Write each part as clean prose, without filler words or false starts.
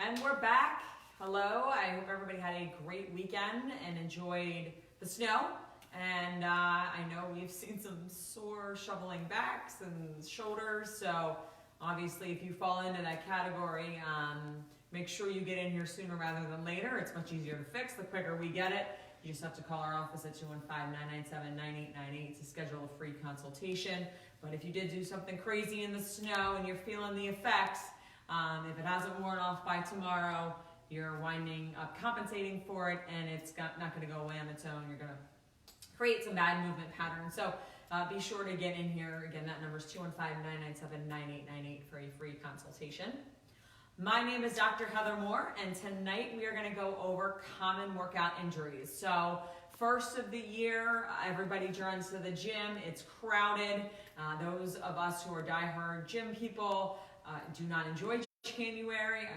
And we're back. Hello. I hope everybody had a great weekend and enjoyed the snow. And I know we've seen some sore shoveling backs and shoulders. So obviously if you fall into that category, make sure you get in here sooner rather than later. It's much easier to fix the quicker we get it. You just have to call our office at 215-997-9898 to schedule a free consultation. But if you did do something crazy in the snow and you're feeling the effects, if it hasn't worn off by tomorrow, you're winding up compensating for it, and it's not going to go away on its own. You're going to create some bad movement patterns. So be sure to get in here. Again, that number is 215-997-9898 for a free consultation. My name is Dr. Heather Moore, and tonight we are going to go over common workout injuries. So first of the year, everybody runs to the gym. It's crowded. Those of us who are diehard gym people do not enjoy January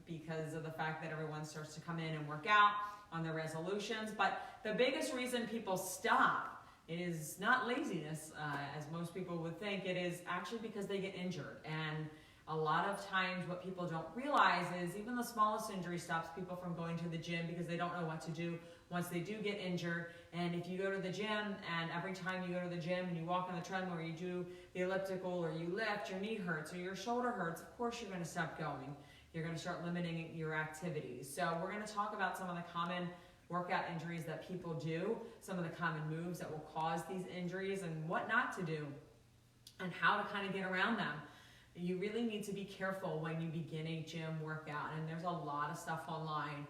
because of the fact that everyone starts to come in and work out on their resolutions. But the biggest reason people stop, it is not laziness, as most people would think. It is actually because they get injured. And a lot of times what people don't realize is even the smallest injury stops people from going to the gym because they don't know what to do once they do get injured. And if you go to the gym and every time you go to the gym and you walk on the treadmill or you do the elliptical or you lift, your knee hurts or your shoulder hurts, of course you're going to stop going. You're going to start limiting your activities. So we're going to talk about some of the common workout injuries that people do, some of the common moves that will cause these injuries and what not to do and how to kind of get around them. You really need to be careful when you begin a gym workout, and there's a lot of stuff online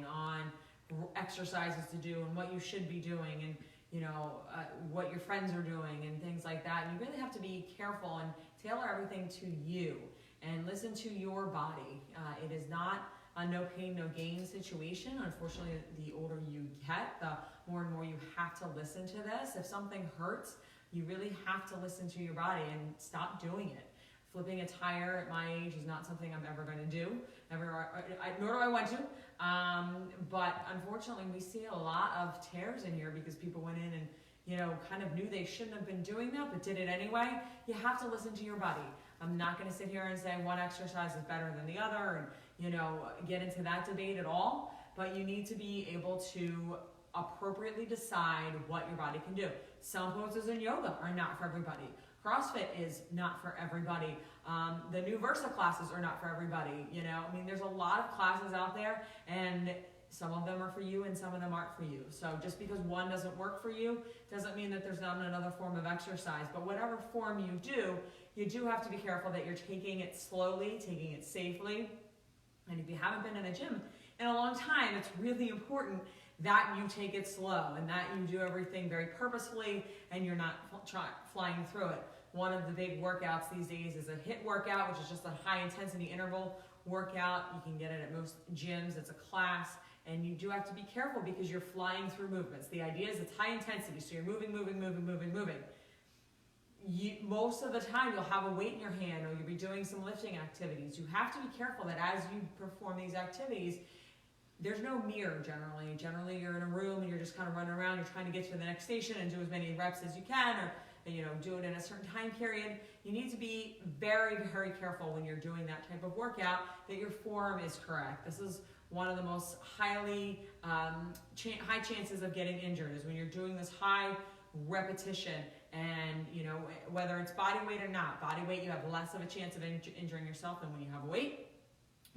on exercises to do and what you should be doing and what your friends are doing and things like that. And you really have to be careful and tailor everything to you and listen to your body. It is not a no pain, no gain situation. Unfortunately, the older you get, the more and more you have to listen to this. If something hurts, you really have to listen to your body and stop doing it. Flipping a tire at my age is not something I'm ever going to do, nor do I want to. But unfortunately, we see a lot of tears in here because people went in and kind of knew they shouldn't have been doing that, but did it anyway. You have to listen to your body. I'm not going to sit here and say one exercise is better than the other and get into that debate at all. But you need to be able to appropriately decide what your body can do. Some poses in yoga are not for everybody. CrossFit is not for everybody. The new Versa classes are not for everybody. There's a lot of classes out there, and some of them are for you and some of them aren't for you. So just because one doesn't work for you doesn't mean that there's not another form of exercise. But whatever form you do have to be careful that you're taking it slowly, taking it safely. And if you haven't been in a gym in a long time, it's really important that you take it slow and that you do everything very purposefully and you're not flying through it. One of the big workouts these days is a HIIT workout, which is just a high intensity interval workout. You can get it at most gyms. It's a class, and you do have to be careful because you're flying through movements. The idea is it's high intensity, so you're moving. Most of the time you'll have a weight in your hand or you'll be doing some lifting activities. You have to be careful that as you perform these activities, there's no mirror generally. Generally you're in a room and you're just kind of running around, you're trying to get to the next station and do as many reps as you can, or do it in a certain time period. You need to be very, very careful when you're doing that type of workout that your form is correct. This is one of the most high chances of getting injured is when you're doing this high repetition. And whether it's body weight or not, body weight, you have less of a chance of injuring yourself than when you have weight,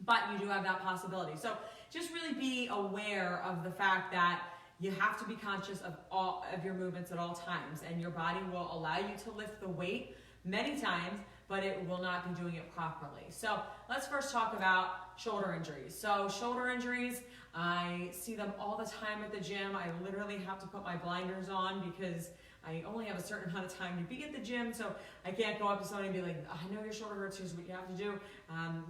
but you do have that possibility. So just really be aware of the fact that you have to be conscious of all of your movements at all times, and your body will allow you to lift the weight many times, but it will not be doing it properly. So let's first talk about shoulder injuries. So shoulder injuries, I see them all the time at the gym. I literally have to put my blinders on because I only have a certain amount of time to be at the gym, so I can't go up to somebody and be like, I know your shoulder hurts, here's what you have to do.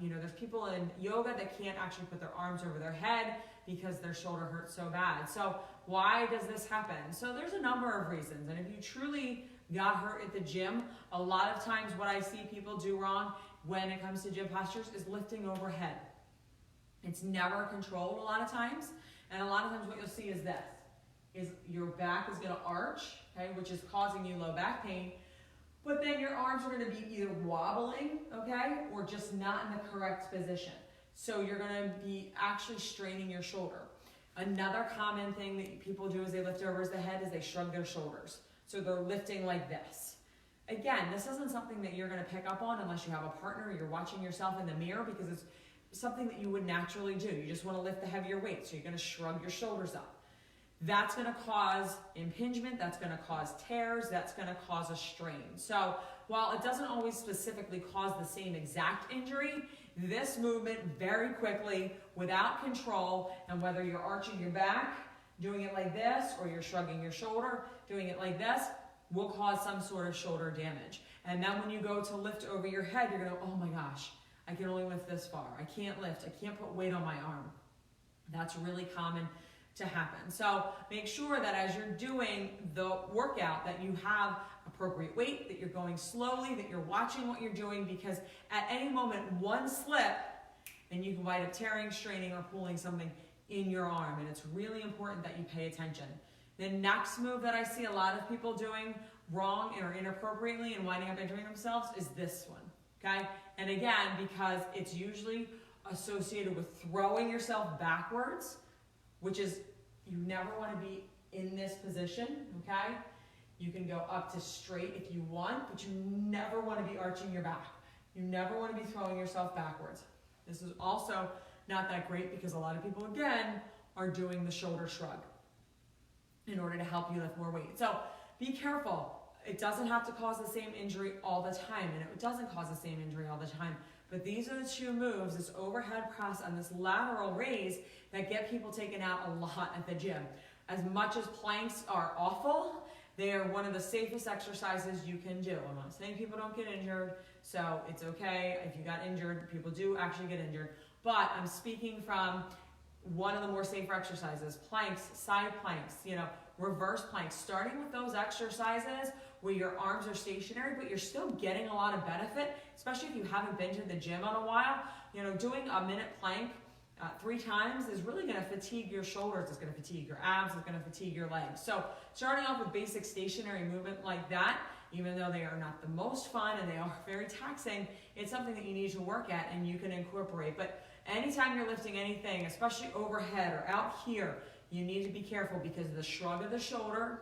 There's people in yoga that can't actually put their arms over their head because their shoulder hurts so bad. So why does this happen? So there's a number of reasons, and if you truly got hurt at the gym, a lot of times what I see people do wrong when it comes to gym postures is lifting overhead. It's never controlled a lot of times, and a lot of times what you'll see is this, is your back is going to arch, okay, which is causing you low back pain, but then your arms are gonna be either wobbling, okay, or just not in the correct position. So you're gonna be actually straining your shoulder. Another common thing that people do as they lift over the head is they shrug their shoulders. So they're lifting like this. Again, this isn't something that you're gonna pick up on unless you have a partner or you're watching yourself in the mirror, because it's something that you would naturally do. You just wanna lift the heavier weight, so you're gonna shrug your shoulders up. That's gonna cause impingement, that's gonna cause tears, that's gonna cause a strain. So while it doesn't always specifically cause the same exact injury, this movement very quickly, without control, and whether you're arching your back, doing it like this, or you're shrugging your shoulder, doing it like this, will cause some sort of shoulder damage. And then when you go to lift over your head, you're gonna, oh my gosh, I can only lift this far. I can't lift, I can't put weight on my arm. That's really common to happen. So make sure that as you're doing the workout that you have appropriate weight, that you're going slowly, that you're watching what you're doing, because at any moment, one slip and you can wind up tearing, straining, or pulling something in your arm, and it's really important that you pay attention. The next move that I see a lot of people doing wrong or inappropriately and winding up injuring themselves is this one, okay? And again, because it's usually associated with throwing yourself backwards, which is, you never want to be in this position, okay? You can go up to straight if you want, but you never want to be arching your back. You never want to be throwing yourself backwards. This is also not that great because a lot of people, again, are doing the shoulder shrug in order to help you lift more weight. So be careful. It doesn't have to cause the same injury all the time, and it doesn't cause the same injury all the time. But these are the two moves, this overhead press and this lateral raise, that get people taken out a lot at the gym. As much as planks are awful, they are one of the safest exercises you can do. I'm not saying people don't get injured, so it's okay if you got injured. People do actually get injured. But I'm speaking from one of the more safer exercises, planks, side planks, reverse planks, starting with those exercises where your arms are stationary, but you're still getting a lot of benefit, especially if you haven't been to the gym in a while. Doing a minute plank 3 times is really gonna fatigue your shoulders, it's gonna fatigue your abs, it's gonna fatigue your legs. So starting off with basic stationary movement like that, even though they are not the most fun and they are very taxing, it's something that you need to work at and you can incorporate. But anytime you're lifting anything, especially overhead or out here, you need to be careful, because the shrug of the shoulder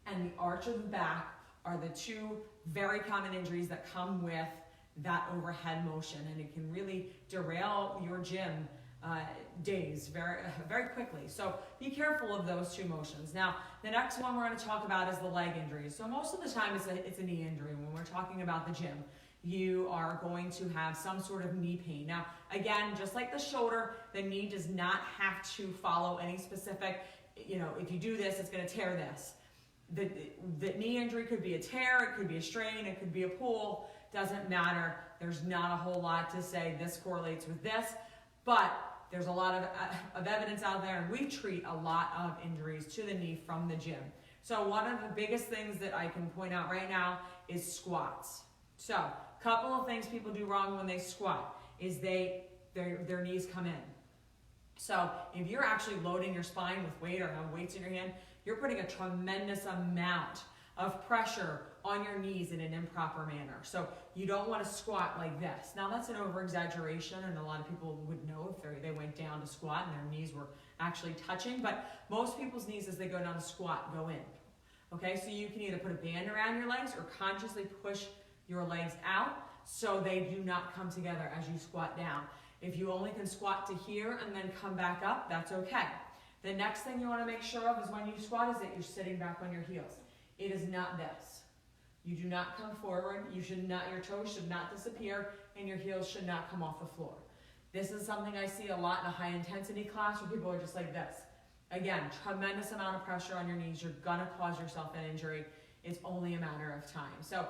and the arch of the back are the two very common injuries that come with that overhead motion, and it can really derail your gym days very, very quickly. So be careful of those two motions. Now, the next one we're going to talk about is the leg injuries. So most of the time it's a knee injury. When we're talking about the gym, you are going to have some sort of knee pain. Now, again, just like the shoulder, the knee does not have to follow any specific, if you do this, it's going to tear this. The knee injury could be a tear, it could be a strain, it could be a pull, doesn't matter. There's not a whole lot to say this correlates with this, but there's a lot of evidence out there, and we treat a lot of injuries to the knee from the gym. So one of the biggest things that I can point out right now is squats. So a couple of things people do wrong when they squat is their knees come in. So if you're actually loading your spine with weight or have weights in your hand, you're putting a tremendous amount of pressure on your knees in an improper manner. So you don't want to squat like this. Now that's an over-exaggeration, and a lot of people would know if they went down to squat and their knees were actually touching, but most people's knees as they go down to squat go in. Okay, so you can either put a band around your legs or consciously push your legs out so they do not come together as you squat down. If you only can squat to here and then come back up, that's okay. The next thing you want to make sure of is when you squat is that you're sitting back on your heels. It is not this. You do not come forward. Your toes should not disappear, and your heels should not come off the floor. This is something I see a lot in a high intensity class where people are just like this. Again, tremendous amount of pressure on your knees. You're gonna cause yourself an injury. It's only a matter of time. So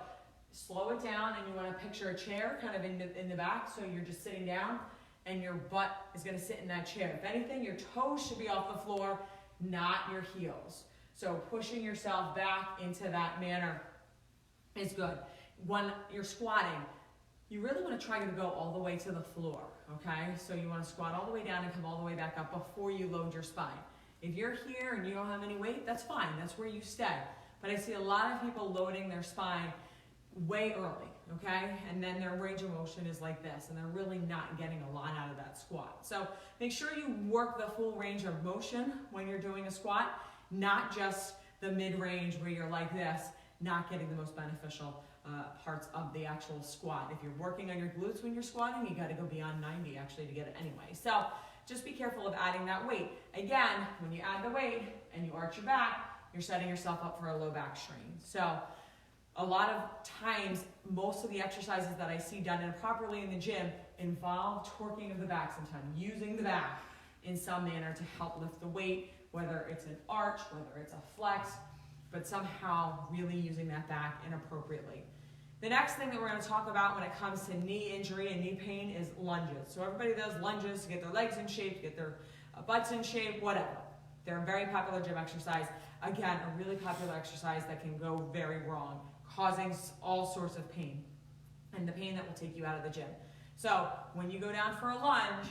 slow it down, and you want to picture a chair kind of in the back, so you're just sitting down and your butt is going to sit in that chair. If anything, your toes should be off the floor, not your heels. So pushing yourself back into that manner is good. When you're squatting, you really want to try to go all the way to the floor, okay? So you want to squat all the way down and come all the way back up before you load your spine. If you're here and you don't have any weight, that's fine. That's where you stay. but I see a lot of people loading their spine way early, okay? And then their range of motion is like this, and they're really not getting a lot out of that squat. So make sure you work the full range of motion when you're doing a squat, not just the mid-range where you're like this, not getting the most beneficial parts of the actual squat. If you're working on your glutes when you're squatting, you gotta go beyond 90 actually to get it anyway. So just be careful of adding that weight. Again, when you add the weight and you arch your back, you're setting yourself up for a low back strain. So a lot of times, most of the exercises that I see done improperly in the gym involve torquing of the back sometimes, using the back in some manner to help lift the weight, whether it's an arch, whether it's a flex, but somehow really using that back inappropriately. The next thing that we're going to talk about when it comes to knee injury and knee pain is lunges. So everybody does lunges to get their legs in shape, to get their butts in shape, whatever. They're a very popular gym exercise. Again, a really popular exercise that can go very wrong, causing all sorts of pain, and the pain that will take you out of the gym. So when you go down for a lunge,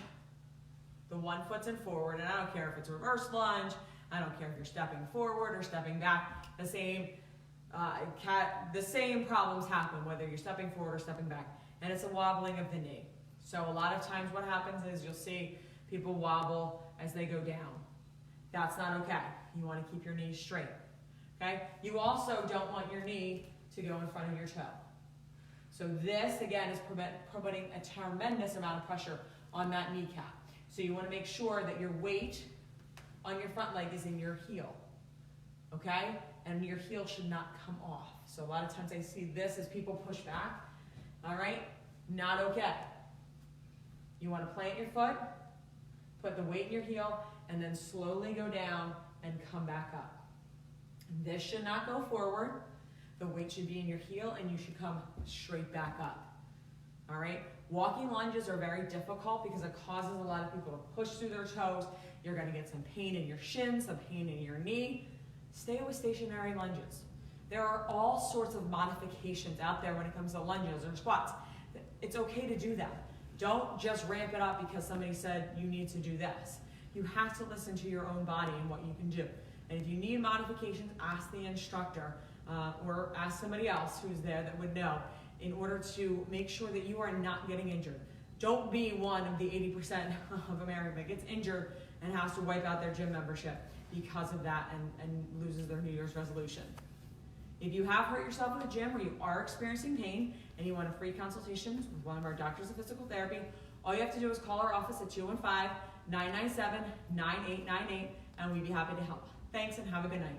the one foot's in forward, and I don't care if it's a reverse lunge, I don't care if you're stepping forward or stepping back, the same problems happen whether you're stepping forward or stepping back, and it's a wobbling of the knee. So a lot of times what happens is you'll see people wobble as they go down. That's not okay. You want to keep your knee straight, okay? You also don't want your knee to go in front of your toe. So this, again, is promoting a tremendous amount of pressure on that kneecap. So you want to make sure that your weight on your front leg is in your heel, okay? And your heel should not come off. So a lot of times I see this as people push back, all right? Not okay. You want to plant your foot, put the weight in your heel, and then slowly go down and come back up. This should not go forward. The weight should be in your heel, and you should come straight back up, all right? Walking lunges are very difficult because it causes a lot of people to push through their toes. You're gonna get some pain in your shins, some pain in your knee. Stay with stationary lunges. There are all sorts of modifications out there when it comes to lunges or squats. It's okay to do that. Don't just ramp it up because somebody said you need to do this. You have to listen to your own body and what you can do. And if you need modifications, ask the instructor or ask somebody else who's there that would know in order to make sure that you are not getting injured. Don't be one of the 80% of America that gets injured and has to wipe out their gym membership because of that and loses their New Year's resolution. If you have hurt yourself in the gym or you are experiencing pain and you want a free consultation with one of our doctors of physical therapy, all you have to do is call our office at 215-997-9898 and we'd be happy to help. Thanks and have a good night.